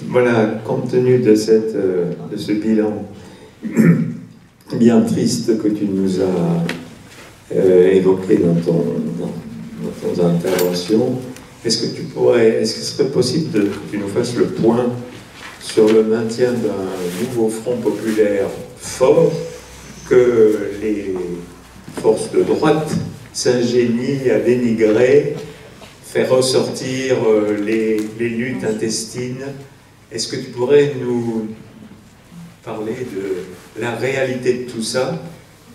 Voilà, compte tenu de ce bilan bien triste que tu nous as évoqué dans ton intervention, est-ce que ce serait possible que tu nous fasses le point sur le maintien d'un nouveau front populaire fort que les forces de droite s'ingénient à dénigrer, faire ressortir les luttes intestines? Est-ce que tu pourrais nous parler de la réalité de tout ça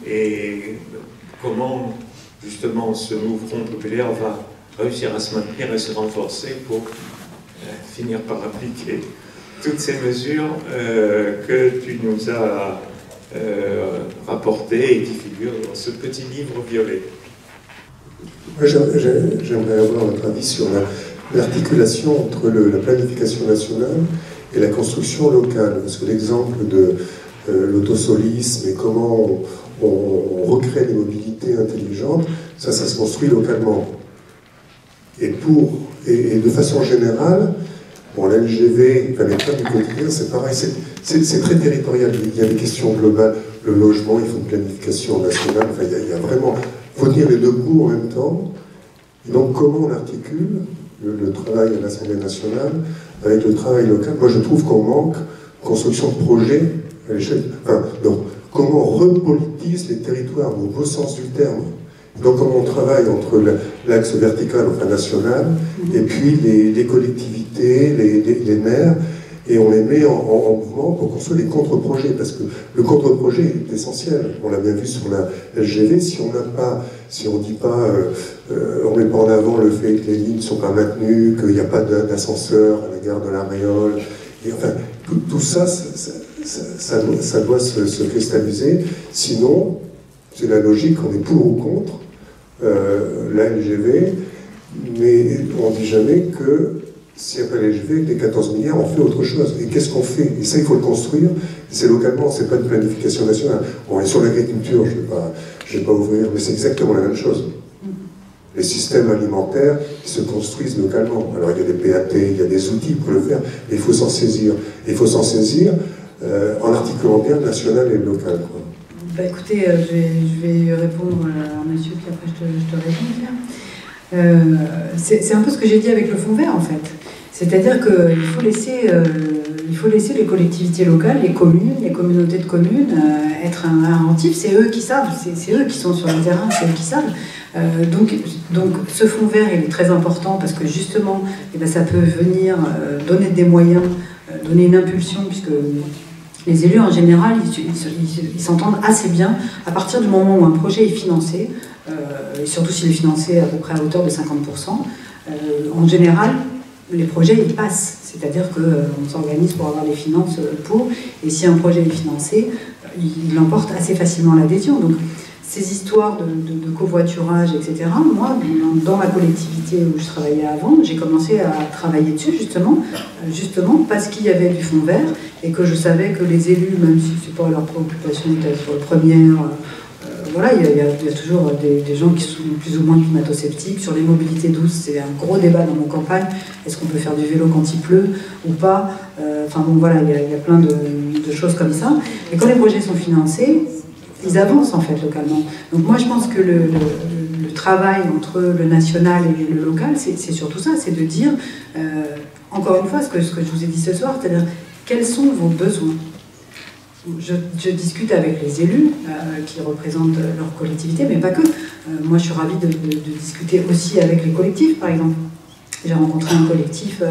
et comment justement ce nouveau front populaire va réussir à se maintenir et se renforcer pour finir par appliquer toutes ces mesures que tu nous as rapportées et qui figurent dans ce petit livre violet? J'aimerais avoir votre avis sur l'articulation entre la planification nationale et la construction locale. Parce que l'exemple de l'autosolisme et comment on recrée des mobilités intelligentes, ça se construit localement. Et de façon générale, bon, la LGV, enfin, les trains du quotidien, c'est pareil, c'est très territorial. Il y a des questions globales, le logement, il faut une planification nationale, enfin, il y a vraiment, il faut tenir les deux bouts en même temps. Et donc, comment on articule le travail à l'Assemblée nationale avec le travail local? Moi, je trouve qu'on manque de construction de projets à l'échelle. Enfin, donc, comment on repolitise les territoires au beau sens du terme. Donc, comment on travaille entre l'axe vertical, enfin national, et puis les collectivités, les maires, et on les met en mouvement pour construire des contre-projets, parce que le contre-projet est essentiel. On l'a bien vu sur la LGV, si on dit pas, on met pas en avant le fait que les lignes ne sont pas maintenues, qu'il n'y a pas d'ascenseur à la gare de la Réole, et enfin, tout ça, ça doit se cristalliser, sinon, c'est la logique, on est pour ou contre la LGV, mais on ne dit jamais que s'il n'y a pas la LGV, avec les 14 milliards, on fait autre chose. Et qu'est-ce qu'on fait? Et ça, il faut le construire. C'est localement, c'est pas une planification nationale. On est sur l'agriculture, je vais pas ouvrir, mais c'est exactement la même chose. Les systèmes alimentaires qui se construisent localement. Alors, il y a des PAT, il y a des outils pour le faire, mais il faut s'en saisir. Et il faut s'en saisir en articulant bien le national et le local, quoi. Bah écoutez, je vais répondre à un monsieur, puis après je te réponds. C'est un peu ce que j'ai dit avec le fonds vert, en fait. C'est-à-dire qu'il faut laisser les collectivités locales, les communes, les communautés de communes être inventifs. C'est eux qui savent, c'est eux qui sont sur le terrain, c'est eux qui savent. Donc ce fonds vert, il est très important parce que justement, eh ben, ça peut venir donner des moyens, donner une impulsion, puisque les élus, en général, ils s'entendent assez bien à partir du moment où un projet est financé, et surtout s'il est financé à peu près à hauteur de 50%. En général, les projets, ils passent. C'est-à-dire qu'on s'organise pour avoir les finances pour, et si un projet est financé, il emporte assez facilement l'adhésion. Donc, ces histoires de covoiturage, etc., moi, dans la collectivité où je travaillais avant, j'ai commencé à travailler dessus, justement parce qu'il y avait du fonds vert, et que je savais que les élus, même si ce n'est pas leur préoccupation d'être sur le premier, voilà, il y a toujours des gens qui sont plus ou moins climato-sceptiques. Sur les mobilités douces, c'est un gros débat dans nos campagnes. Est-ce qu'on peut faire du vélo quand il pleut ou pas? Enfin bon, voilà, il y a plein de choses comme ça. Et quand les projets sont financés, ils avancent en fait localement. Donc moi je pense que le travail entre le national et le local, c'est surtout ça, c'est de dire, encore une fois, ce que je vous ai dit ce soir, c'est-à-dire quels sont vos besoins. Je discute avec les élus qui représentent leur collectivité, mais pas que. Moi, je suis ravie de discuter aussi avec les collectifs, par exemple. J'ai rencontré un collectif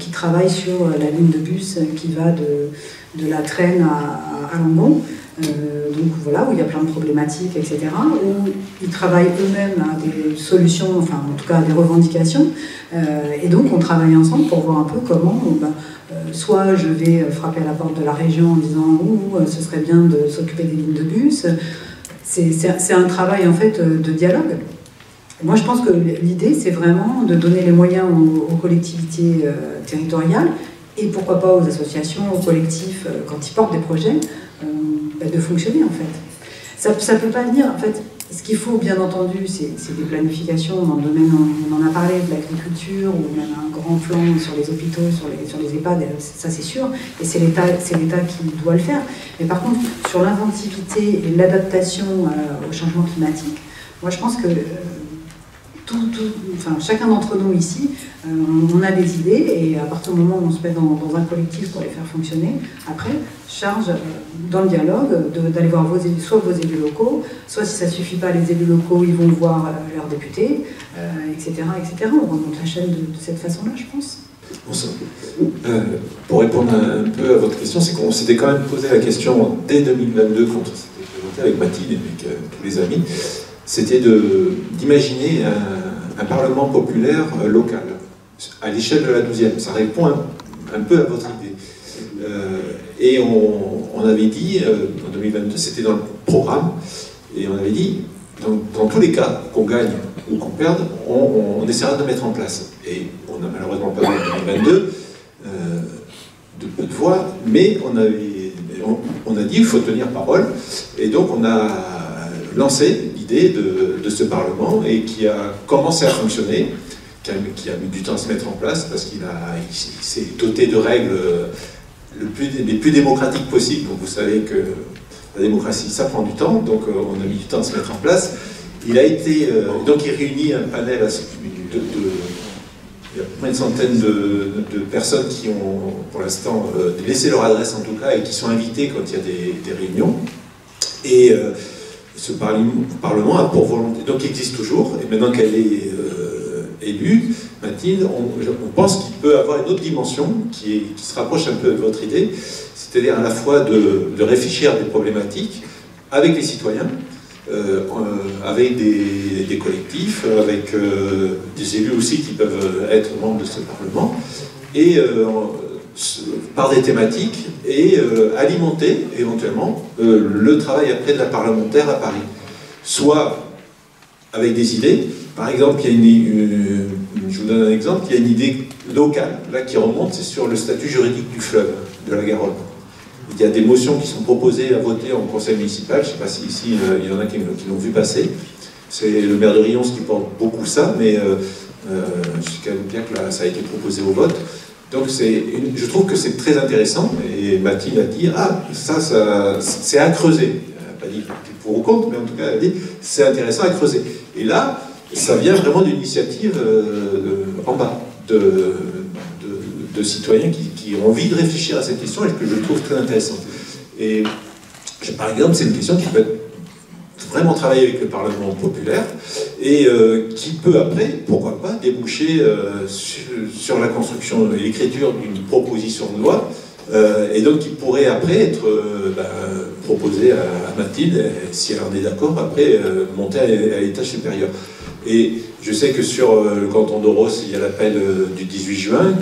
qui travaille sur la ligne de bus qui va de la Traîne à Langon. Donc voilà, où il y a plein de problématiques, etc. Où ils travaillent eux-mêmes à des solutions, enfin en tout cas à des revendications. Et donc on travaille ensemble pour voir un peu comment... soit je vais frapper à la porte de la région en disant « ce serait bien de s'occuper des lignes de bus ». C'est un travail en fait de dialogue. Moi je pense que l'idée c'est vraiment de donner les moyens aux collectivités territoriales et pourquoi pas aux associations, aux collectifs quand ils portent des projets, de fonctionner en fait. Ça peut pas venir, en fait, Ce qu'il faut, bien entendu, c'est des planifications dans le domaine, on en a parlé, de l'agriculture, ou même un grand plan sur les hôpitaux, sur les EHPAD, ça c'est sûr, et c'est l'État qui doit le faire. Mais par contre, sur l'inventivité et l'adaptation au changement climatique, moi je pense que chacun d'entre nous ici, on a des idées, et à partir du moment où on se met dans un collectif pour les faire fonctionner, après, charge dans le dialogue d'aller voir soit vos élus locaux, soit si ça ne suffit pas, les élus locaux, ils vont voir leurs députés, etc., etc. On remonte la chaîne de cette façon-là, je pense. Pour répondre un peu à votre question, c'est qu'on s'était quand même posé la question dès 2022, quand on s'était présenté avec Mathilde et avec tous les amis, c'était d'imaginer un parlement populaire local, à l'échelle de la 12e. Ça répond un peu à votre idée. Et on avait dit, en 2022, c'était dans le programme, et on avait dit, dans tous les cas, qu'on gagne ou qu'on perde, on essaiera de le mettre en place. Et on n'a malheureusement pas eu en 2022 de peu de voix, mais on a dit qu'il faut tenir parole, et donc on a lancé l'idée de ce Parlement, et qui a commencé à fonctionner, qui a mis du temps à se mettre en place, parce qu'il s'est doté de règles les plus démocratiques possibles. Donc vous savez que la démocratie, ça prend du temps, donc on a mis du temps à se mettre en place. Il a été, donc il réunit un panel il y a près d'une centaine de personnes qui ont, pour l'instant, laissé leur adresse en tout cas, et qui sont invitées quand il y a des réunions. Et ce Parlement a pour volonté, donc il existe toujours, et maintenant qu'elle est élue, Mathilde, on pense qu'il peut avoir une autre dimension qui se rapproche un peu de votre idée, c'est-à-dire à la fois de réfléchir à des problématiques avec les citoyens, avec des collectifs, avec des élus aussi qui peuvent être membres de ce Parlement, et par des thématiques, et alimenter éventuellement le travail après de la parlementaire à Paris. Soit avec des idées, par exemple, je vous donne un exemple, il y a une idée locale là, qui remonte, c'est sur le statut juridique du fleuve, de la Garonne. Il y a des motions qui sont proposées à voter en conseil municipal, je ne sais pas si ici il y en a qui l'ont vu passer. C'est le maire de Rions qui porte beaucoup ça, mais je suis quand même bien que là, ça a été proposé au vote. Donc je trouve que c'est très intéressant, et Mathilde a dit, ça c'est à creuser. Elle n'a pas dit pour ou contre, mais en tout cas elle a dit, c'est intéressant à creuser. Et là, ça vient vraiment d'une initiative en bas, de citoyens qui ont envie de réfléchir à cette question, et que je trouve très intéressante. Et par exemple, c'est une question qui peut être vraiment travailler avec le Parlement populaire, et qui peut après, pourquoi pas, déboucher sur la construction et l'écriture d'une proposition de loi, et donc qui pourrait après être proposée à Mathilde, si elle en est d'accord, après monter à l'étage supérieur. Et je sais que sur le canton d'Oros, il y a l'appel du 18 juin,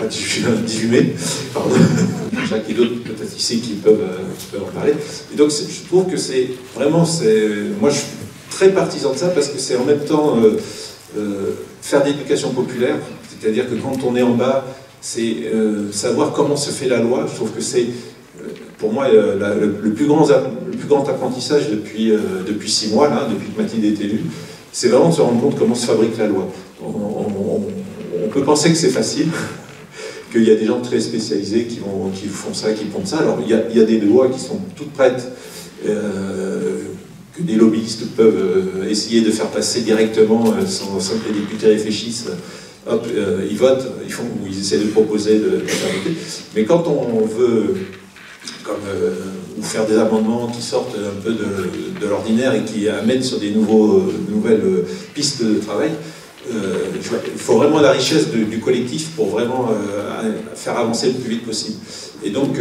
pas 18 juin, 18 mai, pardon. Jacques et d'autres peut-être ici qui peuvent en parler. Et donc je trouve que c'est vraiment, moi je suis très partisan de ça, parce que c'est en même temps faire de l'éducation populaire, c'est-à-dire que quand on est en bas, c'est savoir comment se fait la loi. Je trouve que c'est, pour moi, le plus grand apprentissage depuis 6 mois, là, depuis que Mathilde est élue, c'est vraiment de se rendre compte comment se fabrique la loi. On peut penser que c'est facile, qu'il y a des gens très spécialisés qui font ça, qui font ça. Alors il y a des lois qui sont toutes prêtes, que des lobbyistes peuvent essayer de faire passer directement sans que les députés réfléchissent. Hop, ils votent, ils essaient de proposer de faire voter. Mais quand on veut ou faire des amendements qui sortent un peu de l'ordinaire et qui amènent sur des nouvelles pistes de travail, il faut vraiment la richesse du collectif pour vraiment faire avancer le plus vite possible. Et donc,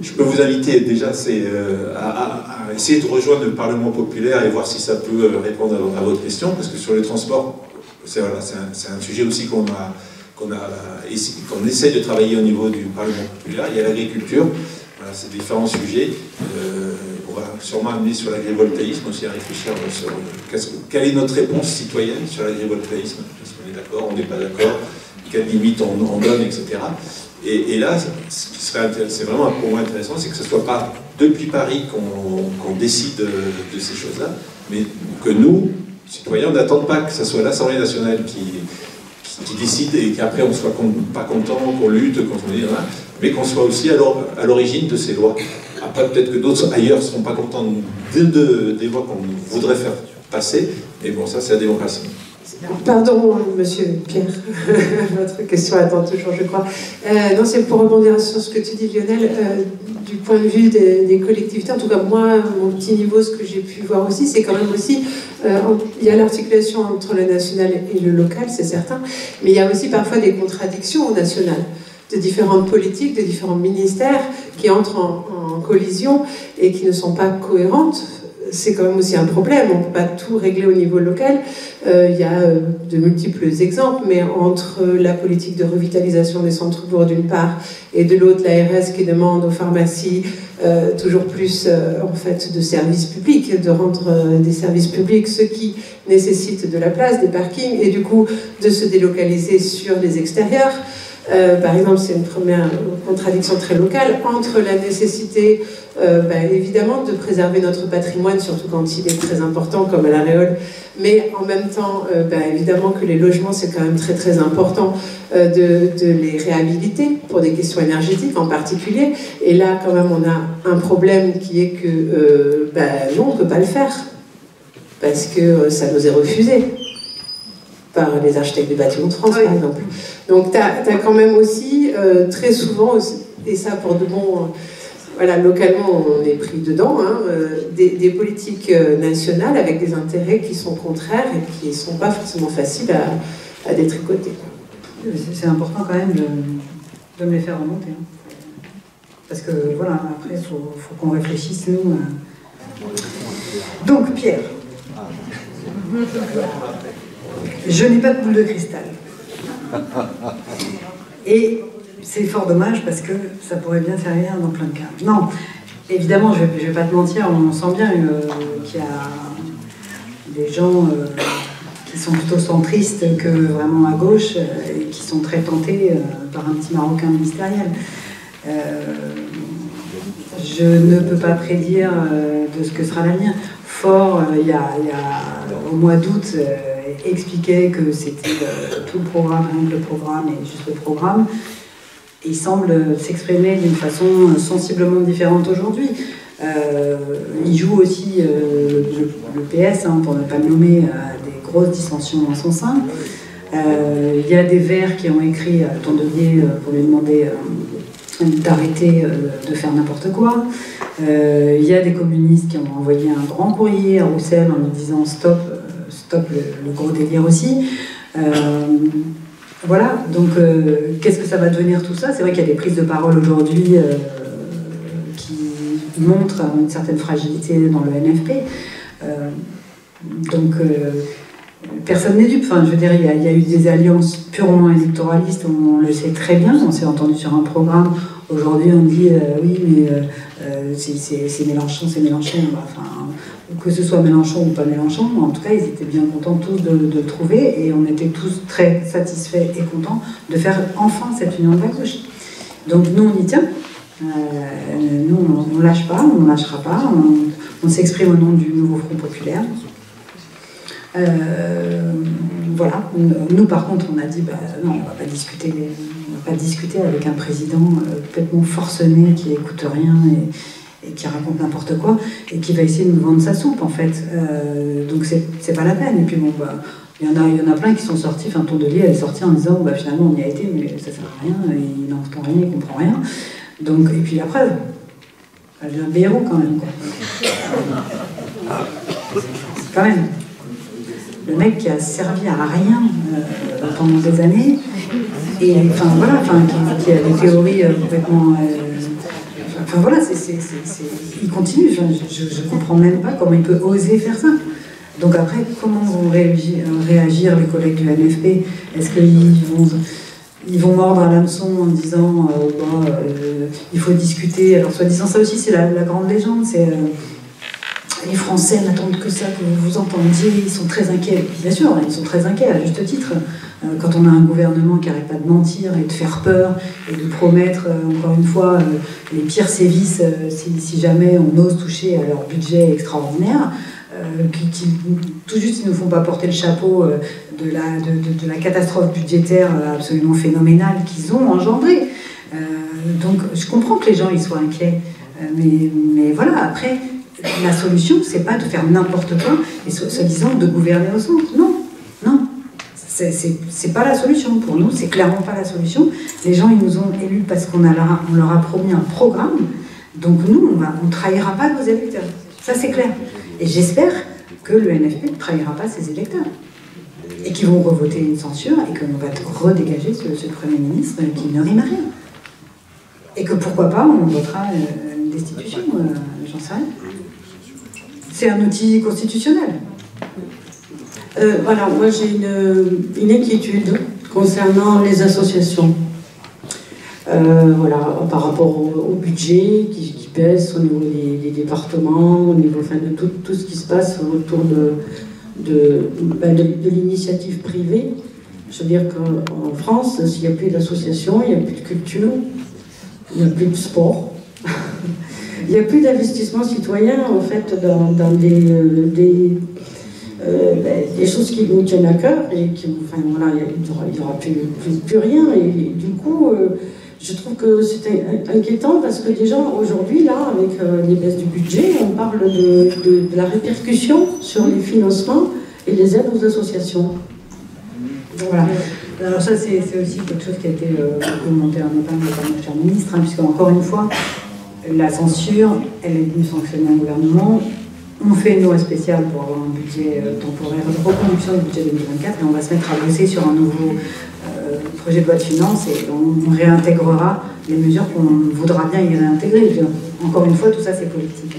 je peux vous inviter déjà à essayer de rejoindre le Parlement populaire et voir si ça peut répondre à votre question, parce que sur les transports, c'est un sujet aussi qu'on essaie de travailler au niveau du Parlement populaire. Il y a l'agriculture. Voilà, c'est différents sujets. On va sûrement amener sur l'agrivoltaïsme aussi à réfléchir sur quelle est notre réponse citoyenne sur l'agrivoltaïsme. Est-ce qu'on est d'accord, on n'est pas d'accord, quelles limites on donne, etc. Et là, ce qui serait c'est vraiment pour moi intéressant, c'est que ce ne soit pas depuis Paris qu'on décide de ces choses-là, mais que nous, citoyens, n'attendent pas que ce soit l'Assemblée nationale qui décide et qu'après on ne soit pas content, qu'on lutte, mais qu'on soit aussi à l'origine de ces lois. Après, peut-être que d'autres ailleurs ne seront pas contents des lois qu'on voudrait faire passer, mais bon, ça c'est la démocratie. Pardon, monsieur Pierre, votre question attend toujours, je crois. Non, c'est pour rebondir sur ce que tu dis, Lionel. Du point de vue des collectivités, en tout cas moi, mon petit niveau, ce que j'ai pu voir aussi, c'est quand même aussi, il y a l'articulation entre le national et le local, c'est certain, mais il y a aussi parfois des contradictions au national, de différentes politiques, de différents ministères qui entrent en collision et qui ne sont pas cohérentes. C'est quand même aussi un problème, on ne peut pas tout régler au niveau local. Il y a de multiples exemples, mais entre la politique de revitalisation des centres-bourgs d'une part, et de l'autre l'ARS qui demande aux pharmacies toujours plus en fait, de services publics, de rendre des services publics, ce qui nécessite de la place, des parkings, et du coup de se délocaliser sur les extérieurs. Par exemple, c'est une première contradiction très locale entre la nécessité, évidemment, de préserver notre patrimoine, surtout quand il est très important, comme à la Réole, mais en même temps, évidemment que les logements, c'est quand même très très important de les réhabiliter pour des questions énergétiques en particulier. Et là, quand même, on a un problème qui est que, non, on ne peut pas le faire, parce que ça nous est refusé par les architectes des bâtiments de France, par exemple. Donc, tu as quand même aussi, très souvent, et ça pour de bon... voilà, localement, on est pris dedans, hein, des politiques nationales avec des intérêts qui sont contraires et qui ne sont pas forcément faciles à détricoter. C'est important quand même de me les faire remonter. Hein. Parce que, voilà, après, il faut qu'on réfléchisse, nous. Donc, Pierre. Je n'ai pas de boule de cristal. Et c'est fort dommage parce que ça pourrait bien servir dans plein de cas. Non, évidemment, je ne vais pas te mentir, on sent bien qu'il y a des gens qui sont plutôt centristes que vraiment à gauche et qui sont très tentés par un petit Marocain ministériel. Je ne peux pas prédire de ce que sera l'avenir. Fort, il y a au mois d'août, expliquait que c'était tout le programme, rien que le programme et juste le programme. Et il semble s'exprimer d'une façon sensiblement différente aujourd'hui. Il joue aussi le PS, hein, pour ne pas le nommer, des grosses dissensions dans son sein. Il y a des Verts qui ont écrit à Tondelier pour lui demander d'arrêter de faire n'importe quoi. Il y a des communistes qui ont envoyé un grand courrier à Roussel en lui disant stop le gros délire aussi. Voilà, donc qu'est-ce que ça va devenir tout ça? C'est vrai qu'il y a des prises de parole aujourd'hui qui montrent une certaine fragilité dans le NFP. Personne n'est dupe. Enfin, je veux dire, il y a eu des alliances purement électoralistes, on le sait très bien, on s'est entendu sur un programme. Aujourd'hui, on dit oui, mais c'est Mélenchon, c'est Mélenchon. Enfin, que ce soit Mélenchon ou pas Mélenchon, en tout cas, ils étaient bien contents tous de le trouver et on était tous très satisfaits et contents de faire enfin cette union de la gauche. Donc nous, on y tient. Nous, on ne lâche pas, on ne lâchera pas. On s'exprime au nom du nouveau Front populaire. Voilà. Nous, par contre, on a dit non, on ne va pas discuter avec un président complètement forcené qui n'écoute rien et qui raconte n'importe quoi et qui va essayer de nous vendre sa soupe, en fait. Donc c'est pas la peine. Et puis bon, il y en a plein qui sont sortis. Enfin, Tondelier, elle est sortie en disant finalement on y a été, mais ça sert à rien, il n'entend rien, il comprend rien. Donc, et puis la preuve, elle vient de Béhérault quand même, quoi. Quand même. Le mec qui a servi à rien pendant des années, et enfin voilà, qui a des théories complètement. Enfin voilà, il continue. Je ne comprends même pas comment il peut oser faire ça. Donc après, comment vont réagir les collègues du NFP? Est-ce qu'ils vont mordre à l'hameçon en disant il faut discuter? Alors soi-disant, ça aussi c'est la grande légende, c'est les Français n'attendent que ça, que vous vous entendiez, ils sont très inquiets. Bien sûr, ils sont très inquiets, à juste titre. Quand on a un gouvernement qui n'arrête pas de mentir et de faire peur et de promettre, encore une fois, les pires sévices si jamais on ose toucher à leur budget extraordinaire, qui tout juste ils ne nous font pas porter le chapeau de la catastrophe budgétaire absolument phénoménale qu'ils ont engendrée. Donc je comprends que les gens ils soient inquiets, mais voilà, après, la solution, c'est pas de faire n'importe quoi et soi-disant de gouverner au centre. Non, non. C'est pas la solution. Pour nous, c'est clairement pas la solution. Les gens, ils nous ont élus parce qu'on leur a promis un programme. Donc nous, on ne trahira pas nos électeurs. Ça, c'est clair. Et j'espère que le NFP ne trahira pas ses électeurs. Et qu'ils vont revoter une censure et qu'on va redégager ce Premier ministre qui ne rime à rien. Et que pourquoi pas, on votera une destitution, j'en sais rien. C'est un outil constitutionnel. Voilà, moi j'ai une inquiétude concernant les associations. Voilà, par rapport au budget qui baisse au niveau des départements, au niveau de tout ce qui se passe autour de l'initiative privée. Je veux dire qu'en France, s'il n'y a plus d'associations, il n'y a plus de culture, il n'y a plus de sport. Il n'y a plus d'investissement citoyen, en fait, dans des choses qui nous tiennent à cœur et qui, enfin, voilà, il n'y aura plus rien. Et du coup, je trouve que c'est inquiétant parce que déjà, aujourd'hui, là, avec les baisses du budget, on parle de la répercussion sur les financements et les aides aux associations. Voilà. Alors ça, c'est aussi quelque chose qui a été commenté en notamment par notre cher ministre, hein, puisque encore une fois, la censure, elle est venue sanctionner un gouvernement. On fait une loi spéciale pour avoir un budget temporaire de reconduction du budget 2024 et on va se mettre à bosser sur un nouveau projet de loi de finances et on réintégrera les mesures qu'on voudra bien y réintégrer. Encore une fois, tout ça, c'est politique.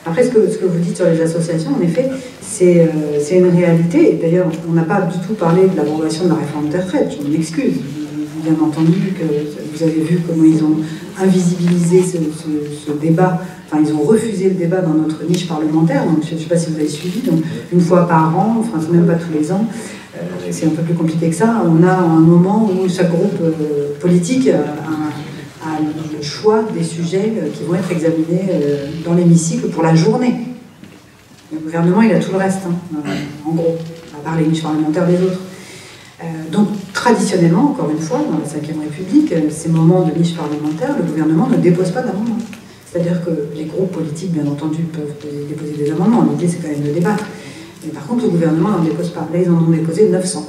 Après, ce que vous dites sur les associations, en effet, c'est une réalité. Et d'ailleurs, on n'a pas du tout parlé de l'abrogation de la réforme des retraites. Je m'en excuse. Bien entendu que vous avez vu comment ils ont invisibilisé ce débat. Enfin, ils ont refusé le débat dans notre niche parlementaire. Donc, je ne sais pas si vous avez suivi. Donc, une fois par an, enfin, c'est même pas tous les ans. C'est un peu plus compliqué que ça. On a un moment où chaque groupe politique a le choix des sujets qui vont être examinés dans l'hémicycle pour la journée. Le gouvernement, il a tout le reste, hein, en gros, à part les niches parlementaires des autres. Donc, traditionnellement, encore une fois, dans la Ve République, ces moments de niche parlementaire, le gouvernement ne dépose pas d'amendements. C'est-à-dire que les groupes politiques, bien entendu, peuvent déposer des amendements. L'idée, c'est quand même de débattre. Mais par contre, le gouvernement n'en dépose pas. Là, ils en ont déposé 900.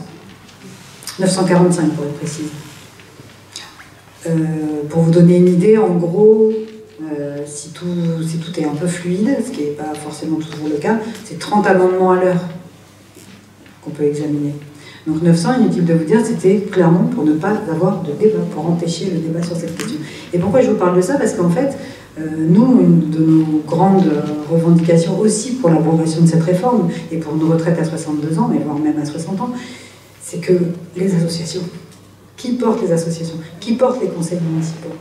945, pour être précise. Pour vous donner une idée, en gros, si tout est un peu fluide, ce qui n'est pas forcément toujours le cas, c'est 30 amendements à l'heure qu'on peut examiner. Donc 900, inutile de vous dire, c'était clairement pour ne pas avoir de débat, pour empêcher le débat sur cette question. Et pourquoi je vous parle de ça? Parce qu'en fait, nous, une de nos grandes revendications aussi pour l'abrogation de cette réforme, et pour nos retraites à 62 ans, et voire même à 60 ans, c'est que les associations, qui portent les associations, qui portent les conseils municipaux?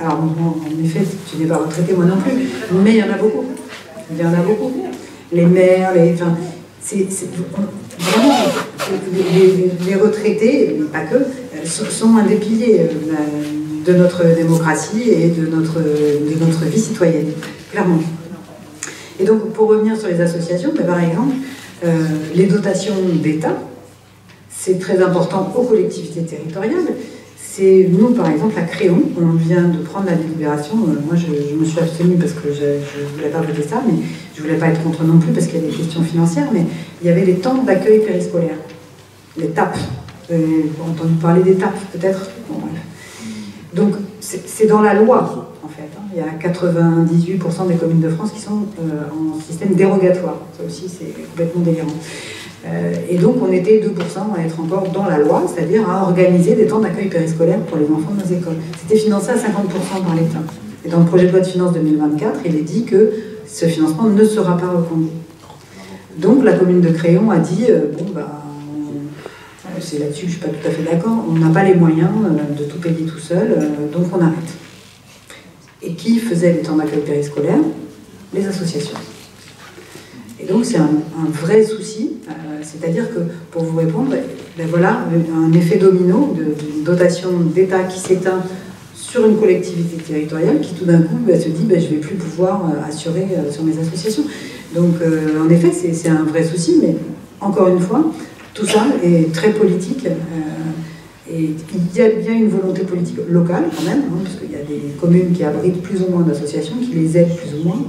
Alors, en effet, je n'ai pas retraité moi non plus, mais il y en a beaucoup. Il y en a beaucoup. Les maires, enfin, vraiment, les retraités, mais pas que, sont un des piliers de notre démocratie et de notre vie citoyenne, clairement. Et donc, pour revenir sur les associations, par exemple, les dotations d'État, c'est très important aux collectivités territoriales. C'est nous, par exemple, à Créon, on vient de prendre la délibération. Moi, je me suis abstenue parce que je ne voulais pas voter ça, mais je ne voulais pas être contre non plus parce qu'il y a des questions financières, mais il y avait les temps d'accueil périscolaire, les TAP. Vous avez entendu parler des TAP, peut-être? Bon, bref. Donc, c'est dans la loi, en fait. Hein. Il y a 98% des communes de France qui sont en système dérogatoire. Ça aussi, c'est complètement délirant. Et donc, on était 2% à être encore dans la loi, c'est-à-dire à organiser des temps d'accueil périscolaire pour les enfants de nos écoles. C'était financé à 50% par l'État. Et dans le projet de loi de finances 2024, il est dit que ce financement ne sera pas reconduit. Donc, la commune de Créon a dit, c'est là-dessus que je ne suis pas tout à fait d'accord, on n'a pas les moyens de tout payer tout seul, donc on arrête. Et qui faisait les temps d'accueil périscolaire? Les associations. Et donc c'est un vrai souci, c'est-à-dire que, pour vous répondre, voilà, un effet domino d'une dotation d'État qui s'éteint sur une collectivité territoriale qui tout d'un coup se dit je ne vais plus pouvoir assurer sur mes associations. Donc, en effet, c'est un vrai souci, mais encore une fois, tout ça est très politique. Et il y a bien une volonté politique locale, quand même, hein, parce qu'il y a des communes qui abritent plus ou moins d'associations, qui les aident plus ou moins.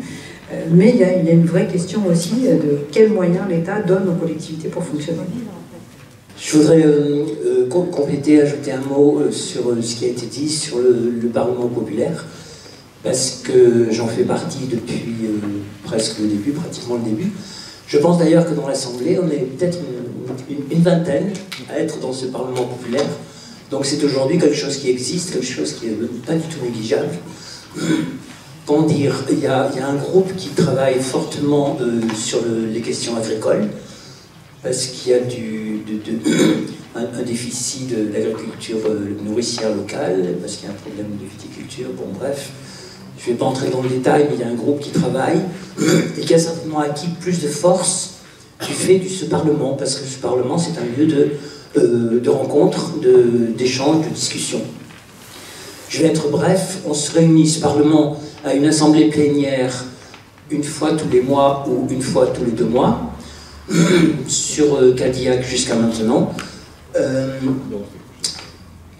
Mais il y a une vraie question aussi de quels moyens l'État donne aux collectivités pour fonctionner. Je voudrais compléter, ajouter un mot sur ce qui a été dit sur le Parlement populaire, parce que j'en fais partie depuis presque le début, pratiquement le début. Je pense d'ailleurs que dans l'Assemblée, on est peut-être une vingtaine à être dans ce Parlement populaire. Donc c'est aujourd'hui quelque chose qui existe, quelque chose qui n'est pas du tout négligeable. Comment dire, il y a un groupe qui travaille fortement sur les questions agricoles, parce qu'il y a un déficit de l'agriculture nourricière locale, parce qu'il y a un problème de viticulture, bon bref. Je ne vais pas entrer dans le détail, mais il y a un groupe qui travaille et qui a certainement acquis plus de force du fait de ce Parlement, parce que ce Parlement, c'est un lieu de rencontre, d'échange, de discussion. Je vais être bref, on se réunit, ce Parlement, à une assemblée plénière une fois tous les mois ou une fois tous les 2 mois, sur Cadillac jusqu'à maintenant.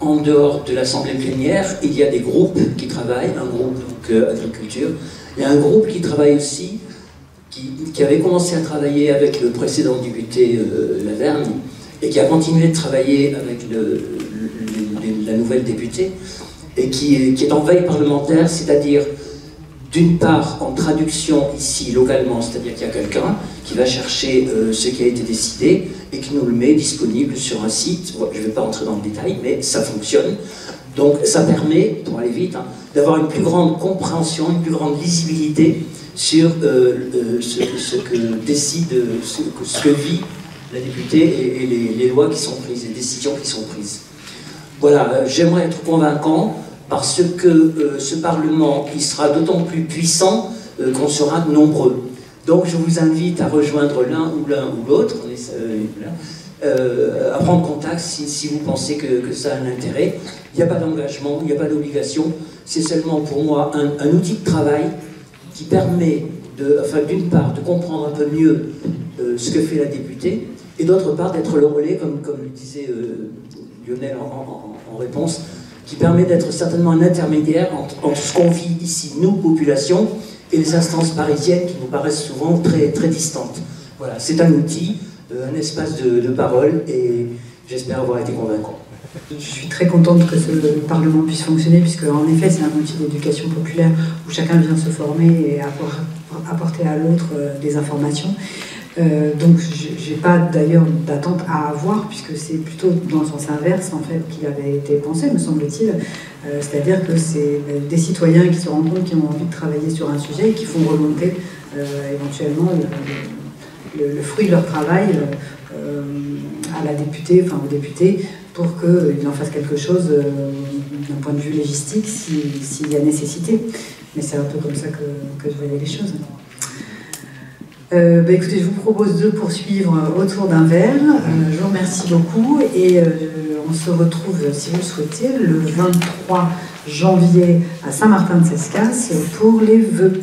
En dehors de l'assemblée plénière, il y a des groupes qui travaillent, un groupe donc agriculture, il y a un groupe qui travaille aussi, qui avait commencé à travailler avec le précédent député Lavergne, et qui a continué de travailler avec la nouvelle députée, et qui est en veille parlementaire, c'est-à-dire d'une part en traduction ici localement, c'est-à-dire qu'il y a quelqu'un qui va chercher ce qui a été décidé et qui nous le met disponible sur un site. Je ne vais pas entrer dans le détail, mais ça fonctionne. Donc ça permet, pour aller vite, hein, d'avoir une plus grande compréhension, une plus grande lisibilité sur ce que décide, ce que vit la députée et les lois qui sont prises, les décisions qui sont prises. Voilà, j'aimerais être convaincant parce que ce Parlement, il sera d'autant plus puissant qu'on sera nombreux. Donc je vous invite à rejoindre l'un ou l'autre, à prendre contact si vous pensez que ça a un intérêt. Il n'y a pas d'engagement, il n'y a pas d'obligation, c'est seulement pour moi un outil de travail qui permet, d'une part, de comprendre un peu mieux ce que fait la députée, et d'autre part d'être le relais, comme le disait Lionel en réponse, qui permet d'être certainement un intermédiaire entre ce qu'on vit ici, nous, population, et les instances parisiennes qui nous paraissent souvent très, très distantes. Voilà, c'est un outil, un espace de parole, et j'espère avoir été convaincant. Je suis très contente que ce Parlement puisse fonctionner, puisque en effet c'est un outil d'éducation populaire où chacun vient se former et apporter à l'autre des informations. Donc j'ai pas d'ailleurs d'attente à avoir, puisque c'est plutôt dans le sens inverse en fait qu'il avait été pensé, me semble-t-il. C'est-à-dire que c'est des citoyens qui se rendent compte qu'ils ont envie de travailler sur un sujet et qui font remonter éventuellement le fruit de leur travail à la députée, enfin aux députés, pour qu'ils en fassent quelque chose d'un point de vue légistique s'il y a nécessité. Mais c'est un peu comme ça que je voyais les choses. Écoutez, je vous propose de poursuivre autour d'un verre. Je vous remercie beaucoup et on se retrouve, si vous le souhaitez, le 23 janvier à Saint-Martin-de-Sescas pour les vœux.